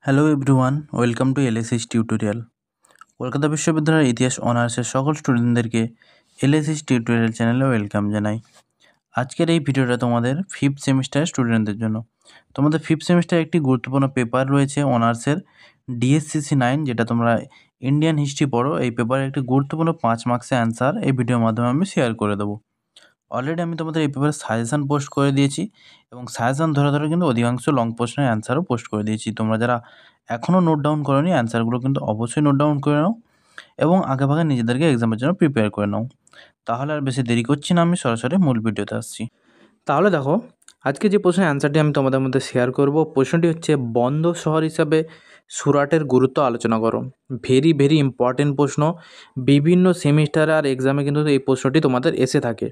Hello everyone, welcome to LSS tutorial. Kolkata বিশ্ববিদ্যালয়ের ইতিহাস অনার্সের সকল স্টুডেন্টদেরকে এলএসএস টিউটোরিয়াল চ্যানেলে ওয়েলকাম জানাই। আজকের এই ভিডিওটা তোমাদের ফিফথ সেমিস্টারের স্টুডেন্টদের জন্য। তোমাদের ফিফথ সেমিস্টারে একটি গুরুত্বপূর্ণ পেপার রয়েছে অনার্সের ডিএসসিসি 9, যেটা তোমরা ইন্ডিয়ান হিস্ট্রি পড়ো। এই পেপারে একটি গুরুত্বপূর্ণ 5 মার্কসের অ্যান্সার এই ভিডিওর মাধ্যমে আমি শেয়ার করে দেবো। অলরেডি আমি তোমাদের এই পেপারে সাজেশান পোস্ট করে দিয়েছি এবং সাজেশান ধরে ধরে কিন্তু অধিকাংশ লং প্রশ্নের অ্যান্সারও পোস্ট করে দিয়েছি। তোমরা যারা এখনও নোট ডাউন করোনি, অ্যান্সারগুলো কিন্তু অবশ্যই নোট ডাউন করে নাও এবং আগেভাগে নিজেদেরকে এক্সামের জন্য প্রিপেয়ার করে নাও। তাহলে আর বেশি দেরি করছি না, আমি সরাসরি মূল ভিডিওতে আসছি। তাহলে দেখো, আজকে যে প্রশ্নের অ্যান্সারটি আমি তোমাদের মধ্যে শেয়ার করব, প্রশ্নটি হচ্ছে বন্দর শহর হিসাবে সুরাটের গুরুত্ব আলোচনা করো। ভেরি ভেরি ইম্পর্টেন্ট প্রশ্ন। বিভিন্ন সেমিস্টারে আর এক্সামে কিন্তু এই প্রশ্নটি তোমাদের এসে থাকে।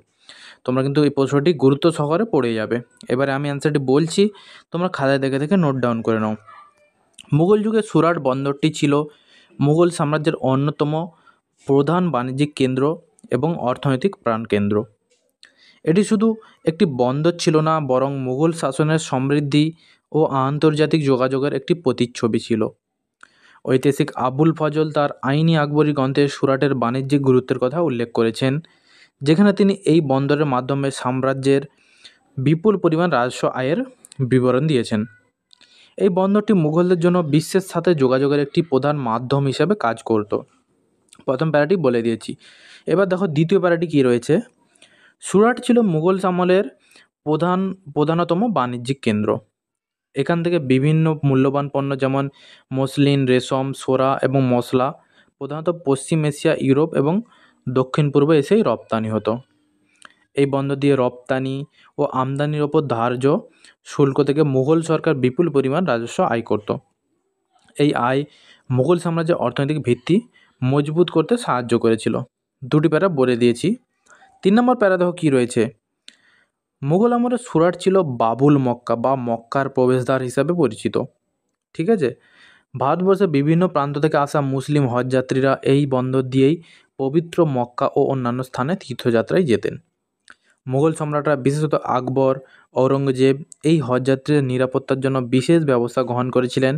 তোমরা কিন্তু এই প্রশ্নটি গুরুত্ব সহকারে পড়ে যাবে। এবারে আমি অ্যান্সারটি বলছি, তোমরা খাতায় দেখে দেখে নোট ডাউন করে নাও। মুঘল যুগে সুরাট বন্দরটি ছিল মুঘল সাম্রাজ্যের অন্যতম প্রধান বাণিজ্যিক কেন্দ্র এবং অর্থনৈতিক প্রাণকেন্দ্র। এটি শুধু একটি বন্দর ছিল না, বরং মুঘল শাসনের সমৃদ্ধি ও আন্তর্জাতিক যোগাযোগের একটি প্রতিচ্ছবি ছিল। ঐতিহাসিক আবুল ফজল তার আইনি আকবরী গ্রন্থে সুরাটের বাণিজ্যিক গুরুত্বের কথা উল্লেখ করেছেন, যেখানে তিনি এই বন্দরের মাধ্যমে সাম্রাজ্যের বিপুল পরিমাণ রাজস্ব আয়ের বিবরণ দিয়েছেন। এই বন্দরটি মুঘলদের জন্য বিশ্বের সাথে যোগাযোগের একটি প্রধান মাধ্যম হিসেবে কাজ করত। প্রথম প্যারাটি বলে দিয়েছি। এবার দেখো দ্বিতীয় প্যারাটি কী রয়েছে। সুরাট ছিল মুঘল আমলের প্রধানতম বাণিজ্যিক কেন্দ্র। এখান থেকে বিভিন্ন মূল্যবান পণ্য যেমন মসলিন, রেশম, সোরা এবং মশলা প্রধানত পশ্চিম এশিয়া, ইউরোপ এবং দক্ষিণ পূর্ব এশিয়ায় রপ্তানি হতো। এই বন্দর দিয়ে রপ্তানি ও আমদানির ওপর ধার্য শুল্ক থেকে মুঘল সরকার বিপুল পরিমাণ রাজস্ব আয় করত। এই আয় মুঘল সাম্রাজ্যের অর্থনৈতিক ভিত্তি মজবুত করতে সাহায্য করেছিল। দুটি প্যারা বলে দিয়েছি। 3 নম্বর প্যারা দেখো কী রয়েছে। মুঘল আমলে সুরাট ছিল বাবুল মক্কা বা মক্কার প্রবেশদ্বার হিসাবে পরিচিত। ঠিক আছে, ভারতবর্ষের বিভিন্ন প্রান্ত থেকে আসা মুসলিম হজযাত্রীরা এই বন্দর দিয়েই পবিত্র মক্কা ও অন্যান্য স্থানে তীর্থযাত্রায় যেতেন। মুঘল সম্রাটরা, বিশেষত আকবর, ঔরঙ্গজেব এই হজযাত্রীদের নিরাপত্তার জন্য বিশেষ ব্যবস্থা গ্রহণ করেছিলেন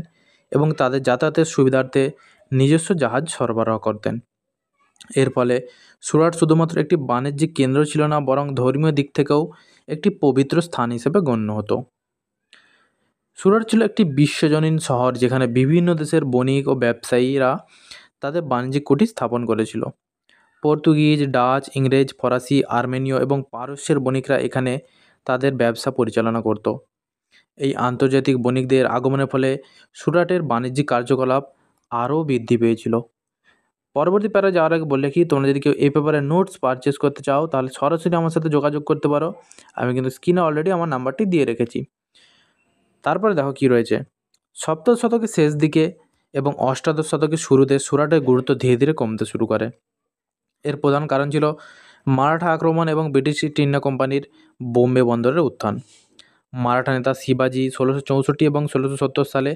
এবং তাদের যাতায়াতের সুবিধার্থে নিজস্ব জাহাজ সরবরাহ করতেন। এর ফলে সুরাট শুধুমাত্র একটি বাণিজ্যিক কেন্দ্র ছিল না, বরং ধর্মীয় দিক থেকেও একটি পবিত্র স্থান হিসেবে গণ্য হতো। সুরাট ছিল একটি বিশ্বজনীন শহর, যেখানে বিভিন্ন দেশের বণিক ও ব্যবসায়ীরা তাদের বাণিজ্যিক কুটির স্থাপন করেছিল। পর্তুগিজ, ডাচ, ইংরেজ, ফরাসি, আর্মেনীয় এবং পারস্যের বণিকরা এখানে তাদের ব্যবসা পরিচালনা করত। এই আন্তর্জাতিক বণিকদের আগমনের ফলে সুরাটের বাণিজ্যিক কার্যকলাপ আরও বৃদ্ধি পেয়েছিল। পরবর্তী প্যারা যাওয়ার আগে বললে কি, তোমরা যদি কেউ এই পেপারে নোটস পারচেস করতে চাও তাহলে সরাসরি আমার সাথে যোগাযোগ করতে পারো। আমি কিন্তু স্ক্রিনে অলরেডি আমার নাম্বারটি দিয়ে রেখেছি। তারপরে দেখো কি রয়েছে। সপ্তদশ শতকের শেষ দিকে এবং অষ্টাদশ শতকের শুরুতে সুরাটের গুরুত্ব ধীরে ধীরে কমতে শুরু করে। এর প্রধান কারণ ছিল মারাঠা আক্রমণ এবং ব্রিটিশ ইস্ট ইন্ডিয়া কোম্পানির বোম্বে বন্দরের উত্থান। মারাঠা নেতা শিবাজি 1664 এবং 1670 সালে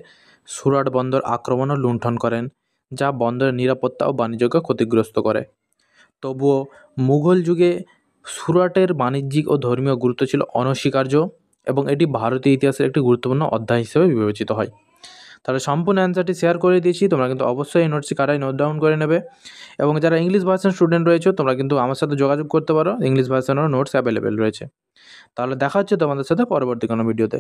সুরাট বন্দর আক্রমণ ও লুণ্ঠন করেন, যা বন্দরের নিরাপত্তা ও বাণিজ্যকে ক্ষতিগ্রস্ত করে। তবুও মুঘল যুগে সুরাটের বাণিজ্যিক ও ধর্মীয় গুরুত্ব ছিল অনস্বীকার্য এবং এটি ভারতীয় ইতিহাসের একটি গুরুত্বপূর্ণ অধ্যায় হিসেবে বিবেচিত হয়। তাহলে সম্পূর্ণ অ্যান্সারটি শেয়ার করে দিয়েছি, তোমরা কিন্তু অবশ্যই এই নোটসটি খাতায় নোট ডাউন করে নেবে। এবং যারা ইংলিশ ভার্সন স্টুডেন্ট রয়েছে, তোমরা কিন্তু আমার সাথে যোগাযোগ করতে পারো, ইংলিশ ভার্সনেরও নোটস অ্যাভেলেবেল রয়েছে। তাহলে দেখা হচ্ছে তোমাদের সাথে পরবর্তী কোনো ভিডিওতে।